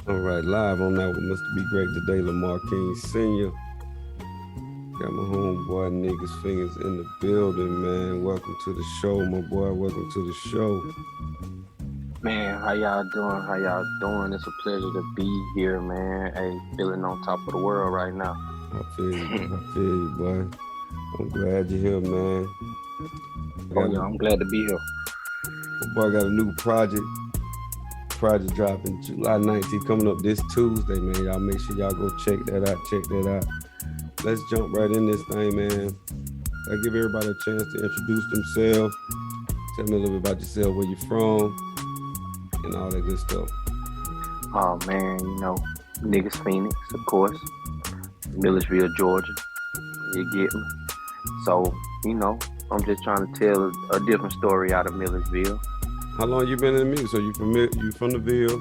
All right, live on that with Mr. Be Great today, Lamar King Sr. Got my homeboy Negus Phoneix in the building, man. Welcome to the show, my boy. Welcome to the show. Man, how y'all doing? How y'all doing? It's a pleasure to be here, man. Hey, feeling on top of the world right now. I feel you, boy. I'm glad you're here, man. I'm glad to be here. My boy got a new project dropping July 19th, coming up this Tuesday, man. Y'all make sure y'all go check that out. Let's jump right in this thing, man. I give everybody a chance to introduce themselves. Tell me a little bit about yourself, where you're from, and all that good stuff. Oh man, Negus Phoneix, of course, Millersville, Georgia. You get me? So, I'm just trying to tell a different story out of Millersville. How long you been in the music? So you from the Ville,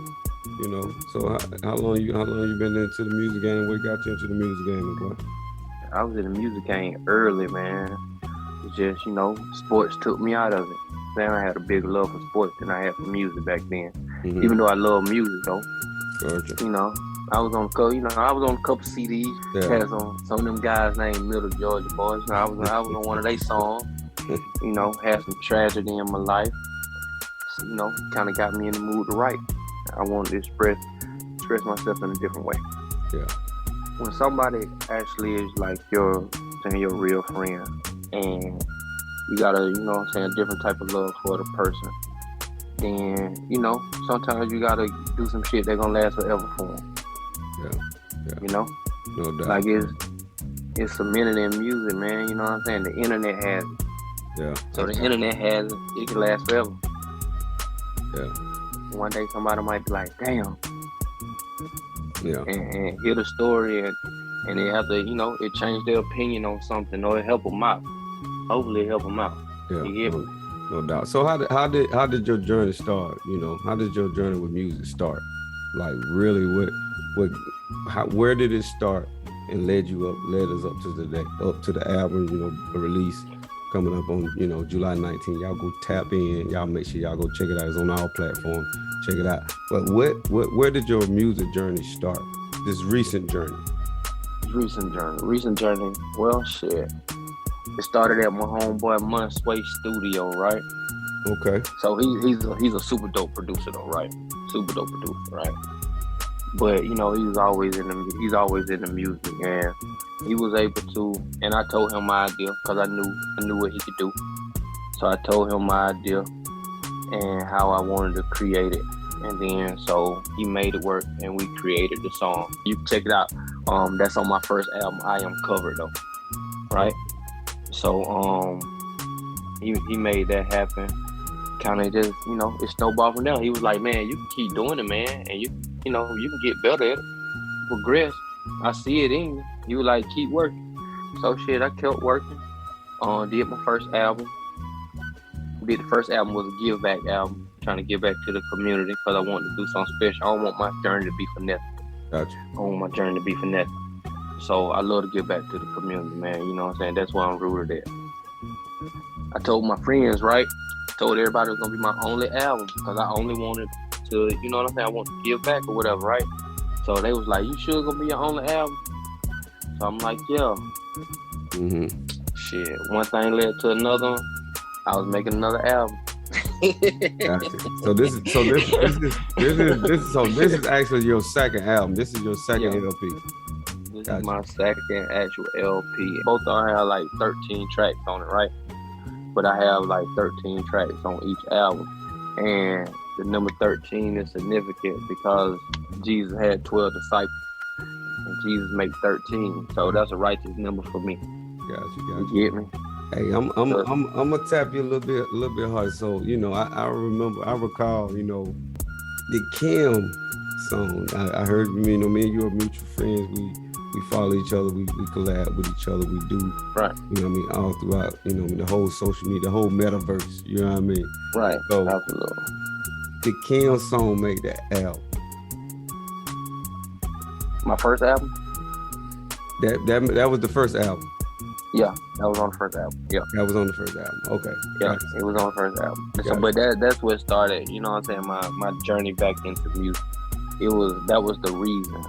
So how long you been into the music game? What got you into the music game, boy? I was in the music game early, man. It's just, sports took me out of it. Then I had a big love for sports than I had for music back then. Mm-hmm. Even though I love music though. Gotcha. I was on a couple CDs. Yeah. Had some of them guys named Middle Georgia Boys. I was on one of their songs. Had some tragedy in my life. Kind of got me in the mood to write. I wanted to express myself in a different way. Yeah. When somebody actually is like your real friend, and you got a different type of love for the person, then sometimes you gotta do some shit that's gonna last forever for them. Yeah. No doubt. Like it's cemented in music, man. You know what I'm saying? The internet has it. Yeah. So the internet has it. It can last forever. Yeah. One day somebody might be like, damn. Yeah. And hear the story and they have to, it changed their opinion on something or it help them out. Hopefully it help them out. Yeah. No doubt. So how did your journey start? How did your journey with music start? Like really, where did it start and led us up to the album, release coming up on, July 19th. Y'all go tap in. Y'all make sure y'all go check it out. It's on our platform. Check it out. But where did your music journey start? This recent journey. Recent journey. Well, shit. It started at my homeboy Sway studio, right? Okay. So he's a super dope producer though, right? Super dope producer, right? But he's always in the music, and he was able to. And I told him my idea because I knew what he could do. So I told him my idea and how I wanted to create it, and then so he made it work, and we created the song. You can check it out. That's on my first album, I Am Covered though, right? So he made that happen. Kind of just it snowballed from there. He was like, man, you can keep doing it, man, and you can get better at it, progress. I see it in you. He was like, keep working. So shit, I kept working. Did my first album. The first album was a give back album, trying to give back to the community because I wanted to do something special. I don't want my journey to be for nothing. Gotcha. I don't want my journey to be for nothing. So I love to give back to the community, man. You know what I'm saying? That's why I'm rooted at. I told my friends, right? Told everybody it was gonna be my only album because I only wanted to, you know what I'm saying? I want to give back or whatever, right? So they was like, "You sure gonna be your only album?" So I'm like, "Yeah." Mm-hmm. Shit, one thing led to another one. I was making another album. Gotcha. So this is actually your second album. This is your second LP. This is my second actual LP. Both of them have like 13 tracks on it, right? But I have like 13 tracks on each album. And the number 13 is significant because Jesus had 12 disciples. And Jesus made 13. So that's a righteous number for me. Gotcha. You get me? Hey, I'm gonna tap you a little bit hard. So, I recall, the Kim song. I heard, me and you are mutual friends. We follow each other, we collab with each other, we do, right? All throughout, the whole social media, the whole metaverse, you know what I mean? Right, so, absolutely. The Kim song made that album. My first album? That was the first album. Yeah, that was on the first album. Yeah. That was on the first album. Okay. Yeah, gotcha. It was on the first album. So, but that's what started, you know what I'm saying, my journey back into music. that was the reason.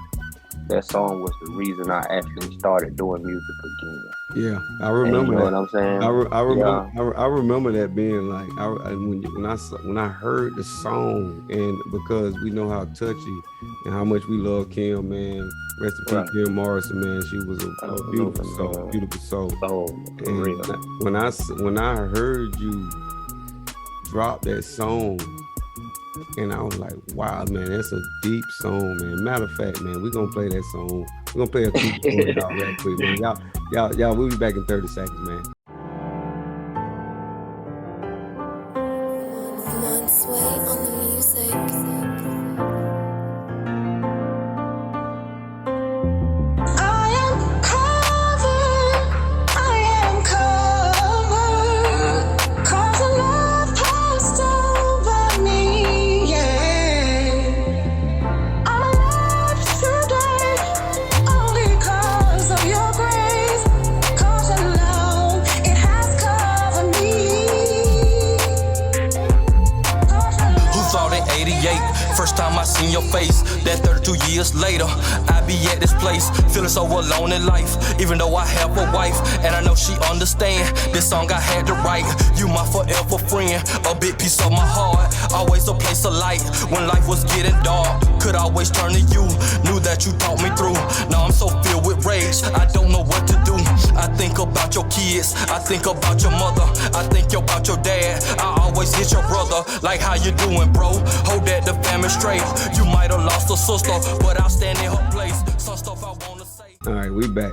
That song was the reason I actually started doing music again. Yeah, I And remember you know that. what I'm saying? I remember. Yeah. I remember that being like when I heard the song, and because we know how touchy and how much we love Kim, man. Rest in Right. peace, Kim Morrison, man. She was a beautiful Absolutely, soul, man. beautiful soul. So for And real. when I heard you drop that song, and I was like, wow, man, that's a deep song, man. Matter of fact, man, we're gonna play that song. We're gonna play a piece for y'all real quick, man. Y'all, we'll be back in 30 seconds, man. One sway on the music. I am covered, 'cause a love passed over me, yeah. I'm alive today, only 'cause of your grace, 'cause your love, it has covered me. Who thought in 88, first time I seen your face, that 32 years later, I be at this place, feeling so alone in life, even though I have a wife, and I know she understand, this song I had to write, you my forever friend, a big piece of my heart, always a place of light, when life was getting dark, could always turn to you, knew that you taught me through, now I'm so filled with rage, I don't know what to do, I think about your kids, I think about your mother, I think about your dad, I always hit your brother, like how you doing, bro, hold that the family straight, you might have lost a sister, but I'll stand in her place, some stuff I wanna say. All right, we back.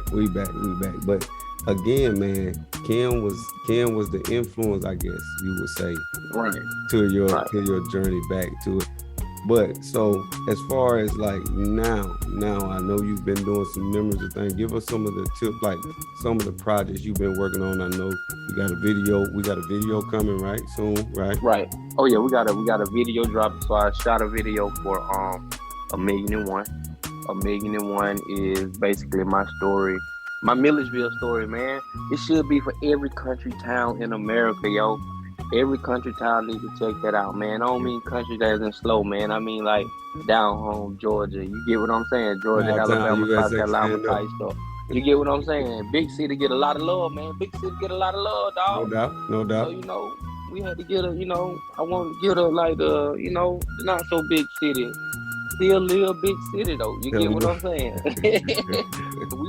But again, man, Kim was the influence, I guess you would say, Right. to your journey back to it. But so as far as like now I know you've been doing some memories of things. Give us some of the tips, like some of the projects you've been working on. I know we got a video coming right soon, right? Right. Oh yeah, we got a video dropping. So I shot a video for A Million and One. A Million and One is basically my story, my Milledgeville story, man. It should be for every country town in America, yo. Every country town needs to check that out, man. I don't mean country that isn't slow, man. I mean like down home, Georgia. You get what I'm saying? Georgia, Small town, Alabama, USA, South Carolina stand up. type stuff. You get what I'm saying? Big city get a lot of love, man. Big city get a lot of love, dog. No doubt. So, you know, we had to get I wanted to get not so big city. Still little big city, though. You get what I'm saying? We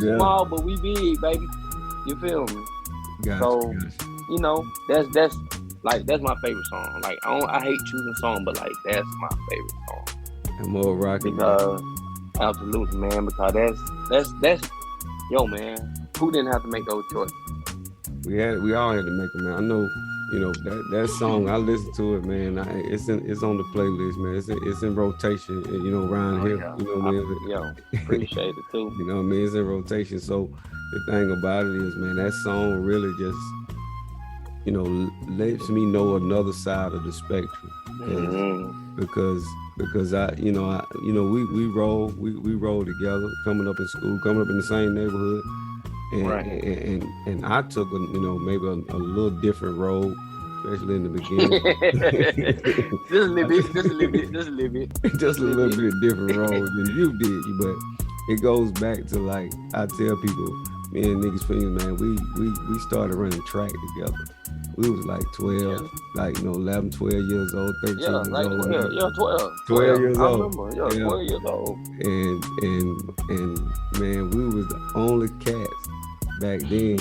Yeah. small, but we big, baby. You feel me? Gotcha, So, gotcha. that's my favorite song. Like, I hate choosing song, but, like, that's my favorite song. I'm more rocking. Because, absolutely, man, because that's, yo, man, who didn't have to make those choices? We all had to make them, man. I know, that song. I listen to it, man. It's on the playlist, man. It's in rotation, around here. Yeah. You know what I mean? Yo, appreciate it too. You know what I mean? It's in rotation. So the thing about it is, man, that song really just, lets me know another side of the spectrum. Mm-hmm. Because we roll together, coming up in school, coming up in the same neighborhood. And, Right. and I took maybe a little different road, especially in the beginning. Just a little bit. Just a little bit different road than you did, but it goes back to, like, I tell people, me and Negus Phoneix, man, we started running track together. We was like 12, 11, 12 years old, 13 Yeah, years like old. 12. 12 years I old. remember, Yeah. 12 years old. And man, we was the only cats back then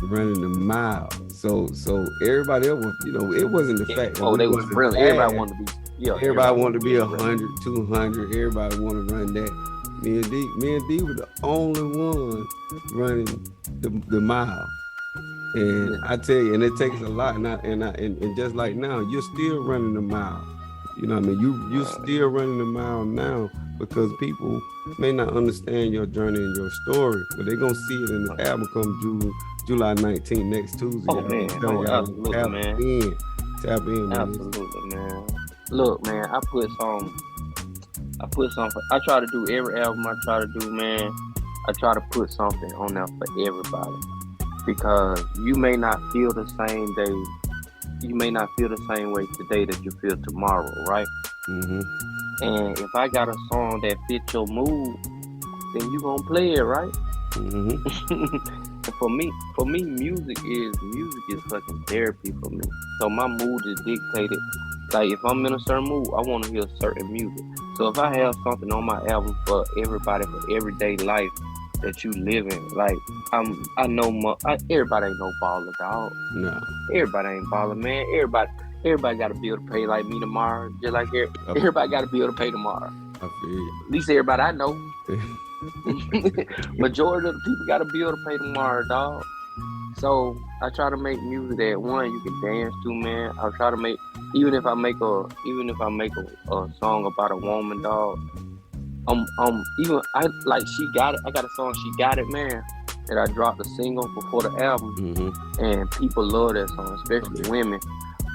running the mile. So everybody else was, it wasn't the fact that They was wasn't brilliant. fast. Everybody wanted to be, Everybody wanted to be 100, 200. Everybody wanted to run that. Me and D were the only one running the mile. And I tell you, and it takes a lot. And just like now, you're still running the mile. You know what I mean? You're still running the mile now because people may not understand your journey and your story, but they're gonna see it in the album come July 19th, next Tuesday. Oh, man. Absolutely, man. Tap in, man. Absolutely, man. Look, man, I put some. I try to do every album I try to do, man. I try to put something on there for everybody because you may not feel the same day. You may not feel the same way today that you feel tomorrow, right? Mm-hmm. And if I got a song that fits your mood, then you gonna play it, right? For me, music is fucking therapy for me. So my mood is dictated. Like if I'm in a certain mood, I want to hear certain music. So if I have something on my album for everybody for everyday life that you live in, like I know everybody ain't no baller, dog. No. Everybody ain't baller, man. Everybody got to be able to pay like me tomorrow, just like everybody got to be able to pay tomorrow. I feel you. At least everybody I know. Majority of the people got to be able to pay tomorrow, dog. So I try to make music that one you can dance to, man. I try to make even if I make a song about a woman, dog. I like She Got It. I got a song She Got It, man, that I dropped a single before the album, and people love that song, especially women.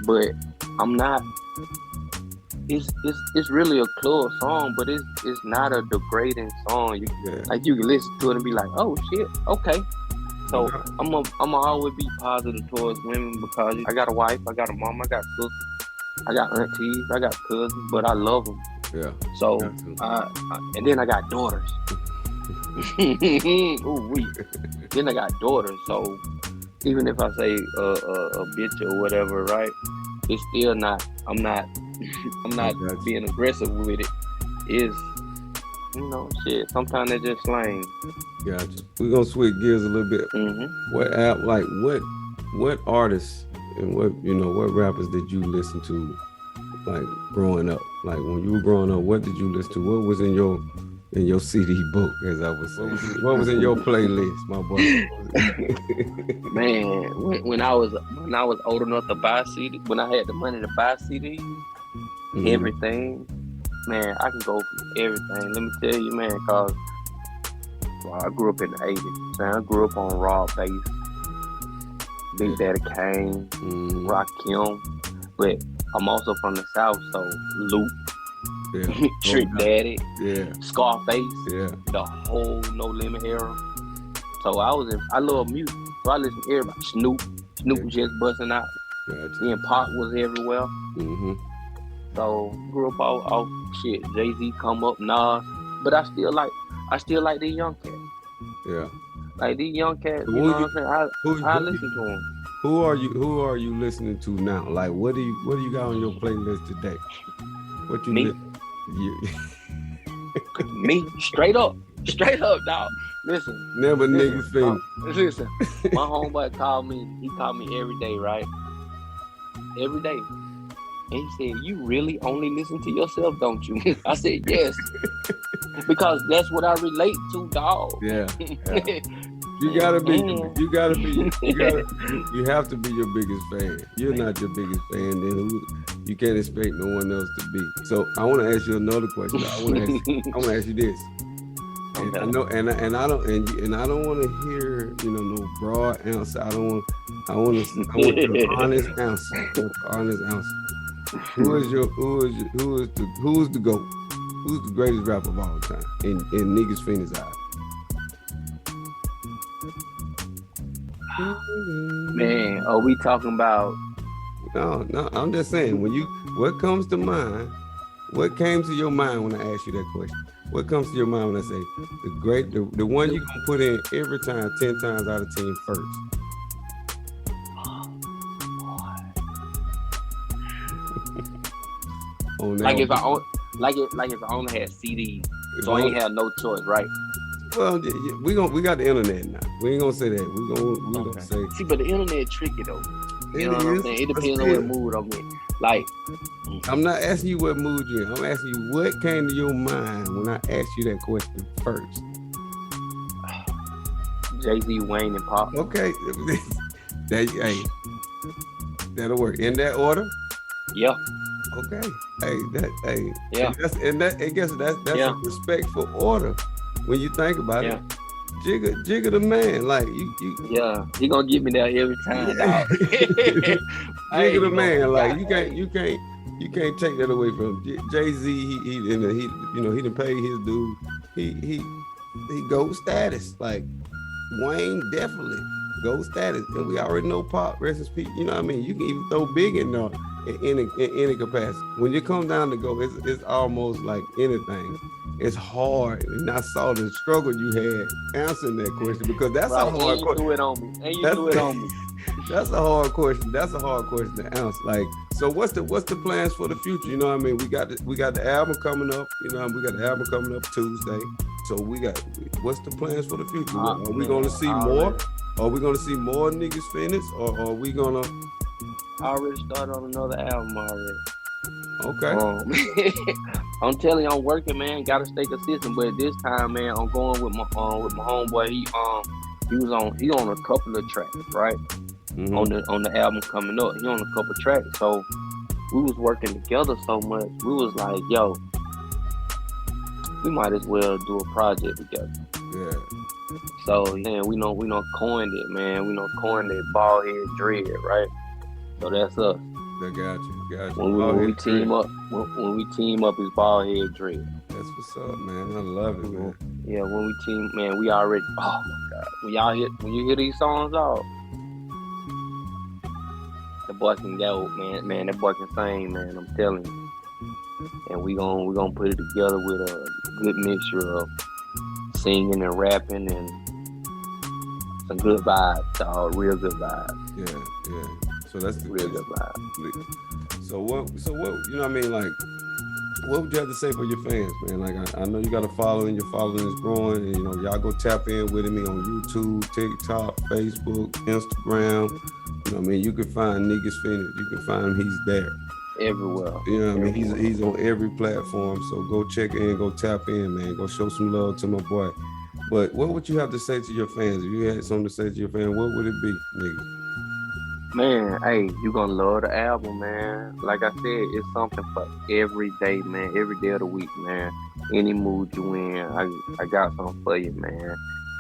But I'm not. It's really a club song, but it's not a degrading song. Like you can listen to it and be like, oh shit, okay. So I'm always be positive towards women because I got a wife, I got a mom, I got sisters, I got aunties, I got cousins, but I love them. Yeah. So and then I got daughters. Ooh, then I got daughters. So even if I say a bitch or whatever, right? It's still not. I'm not being aggressive with it. It's shit. Sometimes it's just slang. Gotcha. We're gonna switch gears a little bit. What artists and what rappers did you listen to, like growing up? Like when you were growing up, what did you listen to? What was in your CD book, as I would say? What was in your playlist, my boy? Man, when I was old enough to buy CD, when I had the money to buy CDs, everything, man, I can go from everything. Let me tell you, man, cause I grew up in the 80s. Man, I grew up on raw bass, Big Daddy Kane, Rakim, but I'm also from the South, so Luke, Trick Daddy, Scarface, the whole No Limit era. So I love music, so I listen to everybody. Snoop was just busting out. Then Pop was everywhere. So grew up off shit. Jay-Z come up, Nas, but I still like these young cats. Yeah. Like these young cats, you know what I'm saying? I listen to them. Who are you listening to now? Like what do you got on your playlist today? What you Me? Me, straight up, dog. Listen. Never Negus Phoneix. Listen, my homeboy called me. He called me every day, right? Every day. And he said, "You really only listen to yourself, don't you?" I said, "Yes," because that's what I relate to, dog. Yeah. You have to be your biggest fan. You're not your biggest fan, then you can't expect no one else to be. So I want to ask you another question. I want to ask you this. And I know, and I don't want to hear, no broad answer. I want your honest answer. I want your honest answer. Who's the GOAT? Who's the greatest rapper of all time in Negus Phoneix eyes? Man, are we talking about? No, I'm just saying, what comes to mind, what came to your mind when I asked you that question? What comes to your mind when I say the one you're gonna put in every time, 10 times out of 10 first? Like if I only had CDs, so I ain't had no choice, right? Well, we got the internet now. We ain't gonna say that. We gonna say. See, but the internet tricky though. You know what I'm saying? It depends on what mood I'm in. Like, I'm not asking you what mood you're in. I'm asking you what came to your mind when I asked you that question first. Jay-Z, Wayne, and Pop. Okay, that'll work in that order. Yeah. Okay. Yeah. I guess that's a respectful order when you think about it. Jigga the man, like you. Yeah, he gonna get me there every time, dog. Jigga the man, like you can't take that away from him. Jay-Z. He done paid his dues. He gold status. Like Wayne definitely gold status, and we already know Pop, rest in peace. You know what I mean? You can even throw Big in there in any capacity. When you come down to go, it's almost like anything. It's hard, and I saw the struggle you had answering that question because that's Right, a hard and you question. threw it on me. And you That's- threw it on me. That's a hard question. That's a hard question to answer. Like, so what's the plans for the future? You know what I mean? We got the album coming up. You know, we got the album coming up Tuesday. So what's the plans for the future? Are we going to see more? Are we going to see more Negus Phoneix, or are we going to? I already started on another album already. Okay. I'm telling you, I'm working, man. Gotta stay consistent. But this time, man, I'm going with my homeboy. He on a couple of tracks, right? Mhm. On the album coming up. He on a couple tracks. So we was working together so much. We was like, yo, we might as well do a project together. Yeah. So yeah, we know coined it, man. We know coined it, bald head dread, right? So that's us. I got you. When we team up, when we team up, is bald head dread. That's what's up, man. I love it, man. Yeah, when we team, man, we already. Oh my God, when you hear these songs out, the boy can go, man. That boy can sing, man. I'm telling you. And we gonna put it together with a good mixture of singing and rapping and some good vibes, dog. Real good vibes. Yeah. So that's the Real good vibes. So what? You know what I mean? Like, what would you have to say for your fans, man? Like, I know you got a following. Your following is growing, and you know y'all go tap in with me on YouTube, TikTok, Facebook, Instagram. You know what I mean? You can find Negus Phoneix. You can find him. He's there. Everywhere. You know what I mean? He's on every platform. So go check in, go tap in, man. Go show some love to my boy. But what would you have to say to your fans? If you had something to say to your fans, what would it be, nigga? Man, hey, you gonna love the album, man. Like I said, it's something for every day, man. Every day of the week, man. Any mood you in, I got something for you, man.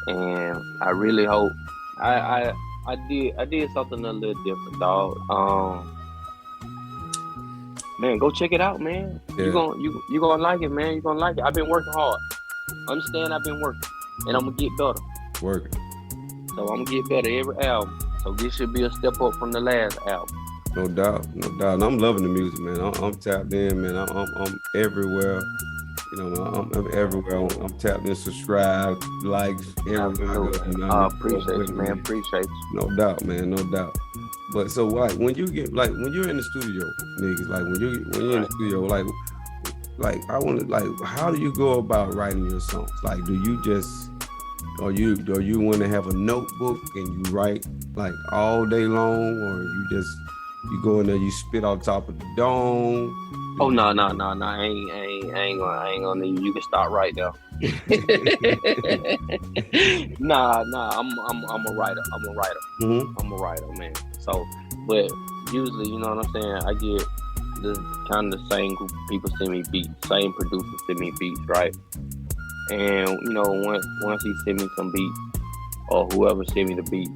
And I really hope I did something a little different, dog. Man, go check it out, man. Yeah. You gonna like it, man. You gonna like it. I've been working hard. Understand, I've been working, and I'm gonna get better. Working. So I'm gonna get better every album. So this should be a step up from the last album. No doubt. And I'm loving the music, man. I'm tapped in, man. I'm everywhere. You know, I'm everywhere. I'm tapped in, subscribe, likes, everywhere. You know, I appreciate you, man. Appreciate you. No doubt, man. No doubt. But so like when you're in the studio, niggas, like when you're in the studio, like I want to, like, how do you go about writing your songs? Like, do you just, or you want to have a notebook and you write like all day long, or you go in there, you spit on top of the dome? Oh no! I ain't gonna need you. You can start right there. Nah. I'm a writer. Mm-hmm. I'm a writer, man. So, but usually, you know what I'm saying, I get the kind of the same group of people send me beats, same producers send me beats, right? And you know, once he send me some beats, or whoever send me the beat,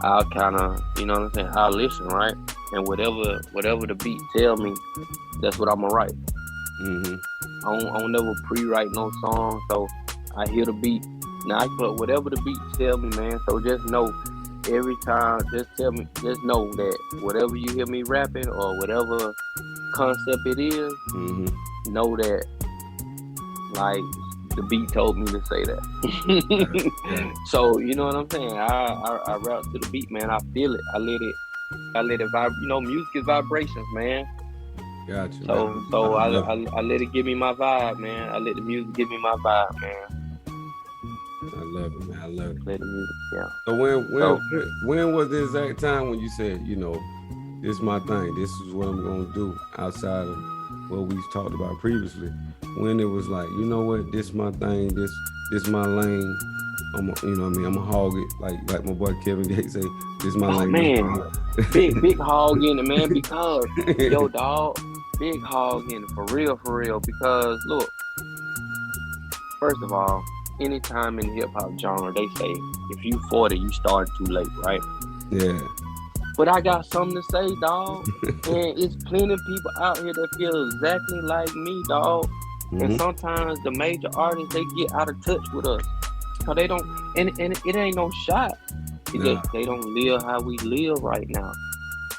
I'll kind of, you know what I'm saying, I'll listen, right? And whatever the beat tell me, that's what I'm gonna write. Mm-hmm. I don't never pre-write no song, so I hear the beat. Now I put whatever the beat tell me, man. So just know, every time, just know that whatever you hear me rapping or whatever concept it is, Mm-hmm. know that, like, the beat told me to say that. Yeah. So you know what I'm saying? I rap to the beat, man. I feel it. I let it vibe. You know, music is vibrations, man. Gotcha. So I let it give me my vibe, man. I let the music give me my vibe, man. I love it, man. I love it. Let the music, yeah. So when was the exact time when you said, you know, this is my thing, this is what I'm gonna do outside of what we've talked about previously? When it was like, you know what, this my thing, this my lane. You know what I mean? I'm a hog it, like my boy Kevin Gates say, this my lane. Man, big hog in it, man, because yo, dog, big hog in it, for real, because look, first of all, anytime in the hip hop genre, they say if you 40, you started too late, right? Yeah. But I got something to say, dog. And it's plenty of people out here that feel exactly like me, dog. Mm-hmm. And sometimes the major artists, they get out of touch with us. Cause they don't, and it ain't no shot. It's just they don't live how we live right now.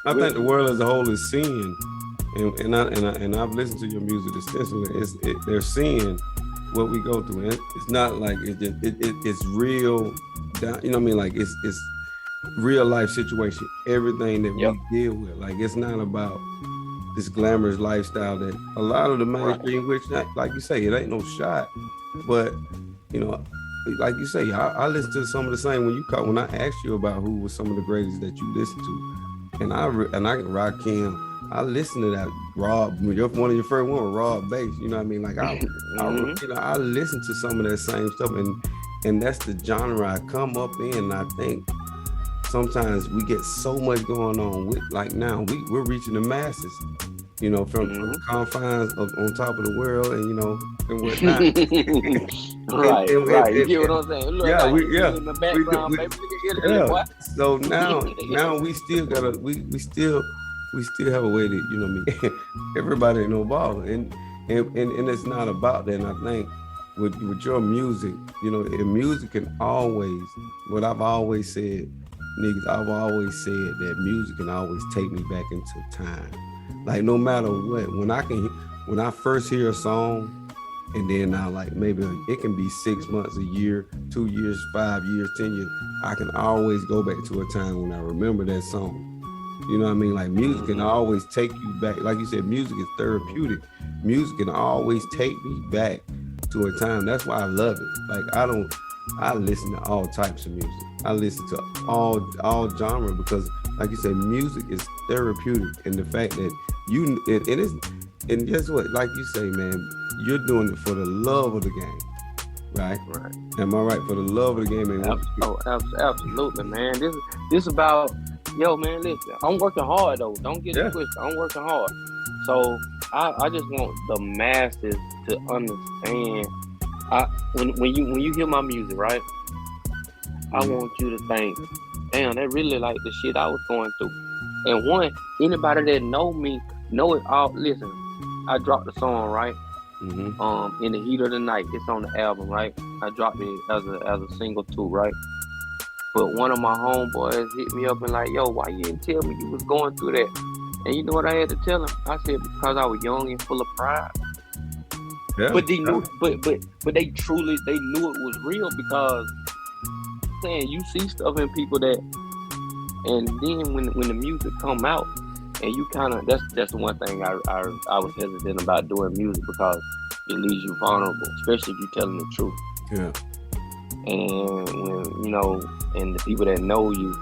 I think the world as a whole is seeing, and I've listened to your music extensively. They're seeing what we go through. And it's not like it's real. You know what I mean? Like it's real life situation. Everything that we deal with. Like it's not about this glamorous lifestyle that a lot of the mainstream, which like you say, it ain't no shot. But you know, like you say, I listen to some of the same when I asked you about who was some of the greatest that you listened to. And I Rakim, I listened to that Rob. One of your first one was Rob Bass. You know what I mean? Like I listen to some of that same stuff, and that's the genre I come up in. And I think sometimes we get so much going on with, like now we're reaching the masses. You know, from the confines on top of the world, and you know, and whatnot. right. You get what I'm saying? Look, in the background, baby. So now we still gotta we still have a way to, you know what I mean, everybody ain't no baller. And it's not about that. And I think with your music, you know, music can always, what I've always said, niggas, I've always said that music can always take me back into time. Like no matter what, when I first hear a song, and then I like maybe it can be 6 months, a year, 2 years, 5 years, 10 years, I can always go back to a time when I remember that song. You know what I mean? Like music can always take you back. Like you said, music is therapeutic. Music can always take me back to a time. That's why I love it. Like I listen to all types of music. I listen to all genre because, like you said, music is therapeutic. And the fact that and guess what? Like you say, man, you're doing it for the love of the game, right? Right. Am I right? For the love of the game, man. Absolutely, man. This about, yo, man. Listen, I'm working hard though. Don't get it twisted. I'm working hard. So I just want the masses to understand. When you hear my music, right? I want you to think, damn, they really like the shit I was going through. And anybody that know me know it all. Listen, I dropped the song, right? In the Heat of the Night. It's on the album, right? I dropped it as a single too, right? But one of my homeboys hit me up and like, yo, why you didn't tell me you was going through that? And you know what I had to tell him? I said, because I was young and full of pride. Yeah. But they knew, but they knew it was real because saying you see stuff in people that, and then when the music come out, and you kind of that's the one thing I was hesitant about doing music because it leaves you vulnerable, especially if you're telling the truth. Yeah. And when, you know, and the people that know you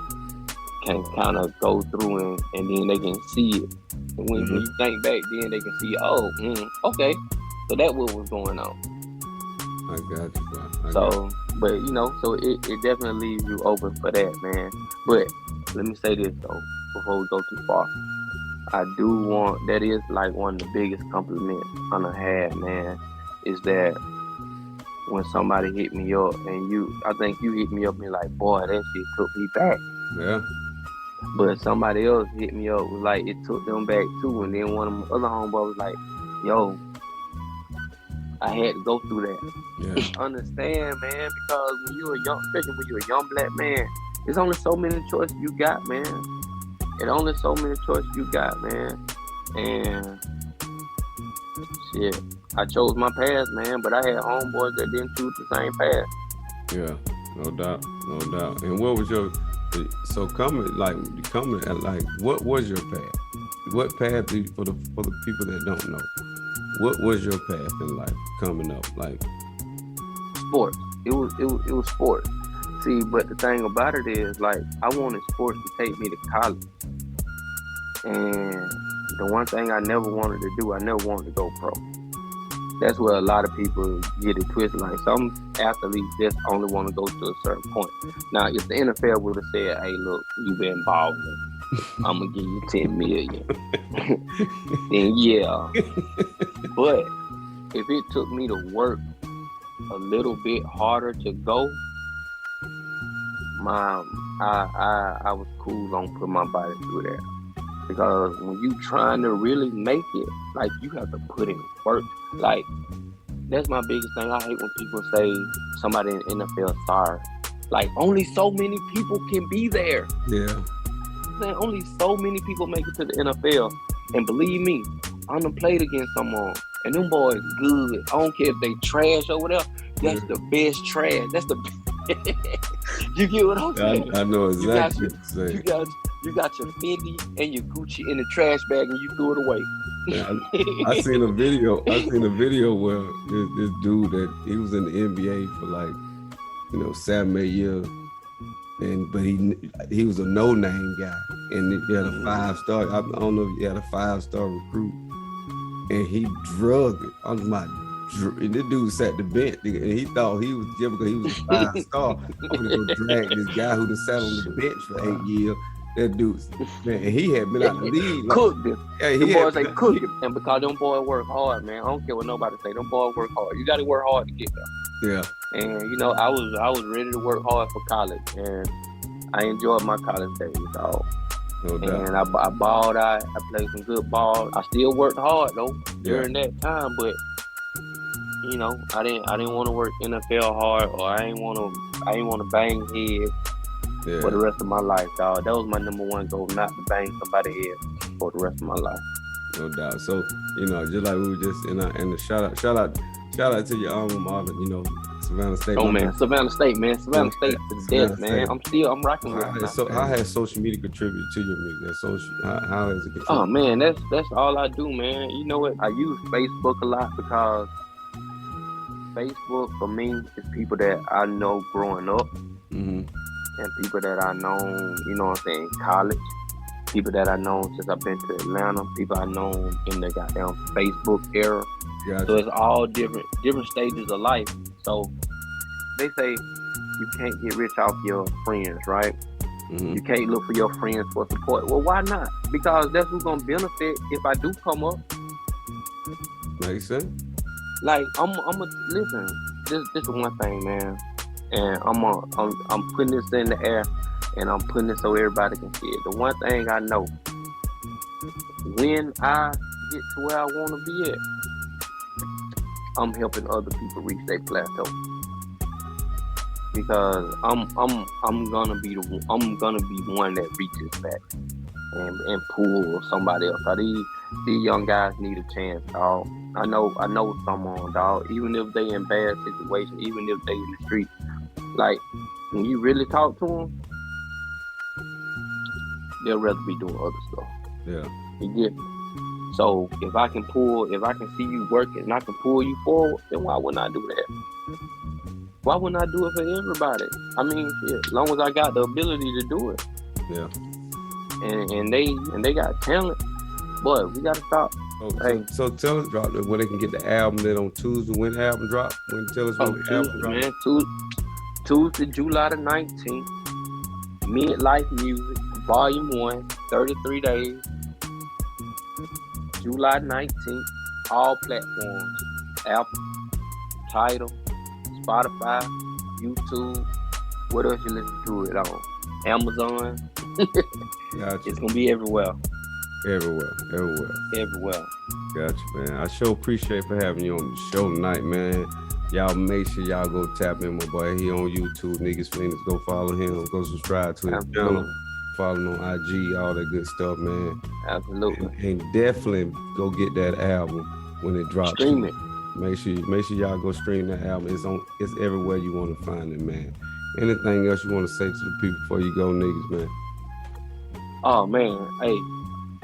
can kind of go through and then they can see it. And when you think back, then they can see, okay, so that what was going on. I got you, bro. But you know, so it definitely leaves you open for that, man. But let me say this though, before we go too far. I do want, that is like one of the biggest compliments I done had, man, is that when somebody hit me up and I think you hit me up and you're like, boy, that shit took me back. Yeah. But somebody else hit me up, was like, it took them back too. And then one of my other homeboys was like, yo, I had to go through that. Yeah. Understand, man, because when you're especially when you're a young black man, there's only so many choices you got, man. And only so many choices you got, man. And shit, I chose my path, man, but I had homeboys that didn't choose the same path. Yeah, no doubt. And what was your, so coming at like, what was your path? What path for the people that don't know? What was your path in life coming up? Like sports. It was sports. See, but the thing about it is, like, I wanted sports to take me to college. And the one thing I never wanted to do, I never wanted to go pro. That's where a lot of people get it twisted. Like, some athletes just only want to go to a certain point. Now, if the NFL would have said, hey, look, you've been balling, I'm going to give you $10 million. Then, yeah. But if it took me to work a little bit harder to go, I was cool on putting my body through that. Because when you trying to really make it, like, you have to put in work. Like, that's my biggest thing. I hate when people say somebody in the NFL sorry. Like, only so many people can be there. Yeah. saying? Only so many people make it to the NFL. And believe me, I done played against someone. And them boys good. I don't care if they trash or whatever. That's the best trash. That's the You get what I'm saying? I know exactly what you're saying. You got your Fendi and your Gucci in the trash bag and you threw it away. I seen a video where this dude that he was in the NBA for like 7, 8 years, but he was a no-name guy, and he had a 5-star. I don't know if he had a 5-star recruit, and he drugged it. I'm like, and this dude sat the bench, and he thought he was because he was a 5-star. I'm gonna go drag this guy who just sat on the bench for 8 years. That dude, man, he had been out the league. Cooked him. Yeah, them boys say cook him. And because them boys work hard, man. I don't care what nobody say. Them boys work hard. You got to work hard to get there. Yeah. And I was ready to work hard for college, and I enjoyed my college days, dog. No doubt. And I balled out. I played some good ball. I still worked hard though during that time, but I didn't want to work NFL hard, or I ain't want to bang heads. Yeah. For the rest of my life, dog. That was my number one goal, not to bang somebody's head for the rest of my life. No doubt. So, just like we were just in the shout out to your alma mater, Savannah State. Oh man, Savannah State, man. Savannah State to the death, man. I'm rocking with it. So how has social media contributed to your music? How has it contributed? Oh man, that's all I do, man. You know what? I use Facebook a lot because Facebook for me is people that I know growing up. Mm-hmm. And people that I know, college. People that I know since I've been to Atlanta. People I know in the goddamn Facebook era. Gotcha. So it's all different stages of life. So they say you can't get rich off your friends, right? Mm-hmm. You can't look for your friends for support. Well, why not? Because that's who's gonna benefit if I do come up. Makes sense. Like listen. This is one thing, man. And I'm putting this in the air, and I'm putting it so everybody can see it. The one thing I know, when I get to where I want to be at, I'm helping other people reach their plateau. Because I'm gonna be the one that reaches back and pull somebody else. So these young guys need a chance, dog. I know someone, dog. Even if they in bad situation, even if they in the street. Like, when you really talk to them, they'll rather be doing other stuff. Yeah. You get me? So, if I can see you working and I can pull you forward, then why wouldn't I do that? Why wouldn't I do it for everybody? I mean, shit, as long as I got the ability to do it. Yeah. And they got talent, boy, we gotta stop. So tell us, drop when they can get the album. Then on Tuesday, when the album drop? Tell us when the album drop. Man, Tuesday, July the 19th, Midlife Music, Volume 1, 33 days, July 19th, all platforms, Apple, Tidal, Spotify, YouTube, what else you listen to it on? Amazon. Gotcha. It's gonna be everywhere. Everywhere. Gotcha, man. I sure appreciate for having you on the show tonight, man. Y'all make sure y'all go tap in, my boy. He on YouTube, Negus Phoneix. Go follow him. Go subscribe to his channel. Follow him on IG, all that good stuff, man. Absolutely. And definitely go get that album when it drops. Stream it. Make sure y'all go stream that album. It's everywhere you want to find it, man. Anything else you want to say to the people before you go, niggas, man? Oh man, hey,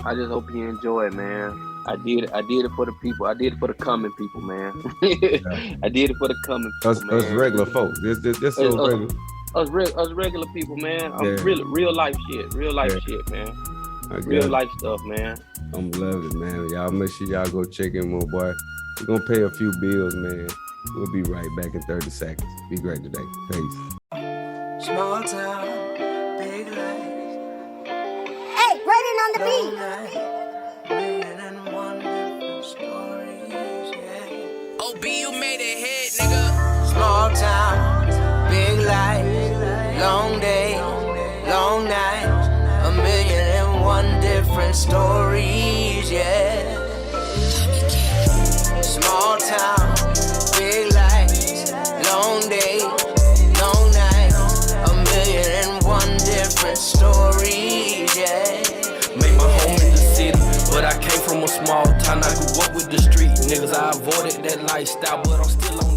I just hope you enjoy it, man. I did it for the people. I did it for the coming people, man. I did it for the coming people, man. Us regular folks. This so regular. Us regular people, man. Real life shit. Real life shit, man. Real life stuff, man. I'm loving it, man. Y'all make sure y'all go check in, my boy. We're gonna pay a few bills, man. We'll be right back in 30 seconds. Be great today. Peace. Small town, big life. Hey, Brayden on the beat. You made it hit, nigga. Small town, big life, long day, long night, 1,000,001 different stories, yeah. Small town, big life, long day, long night, 1,000,001 different stories, yeah. time I grew up with the street niggas, I avoided that lifestyle, but I'm still on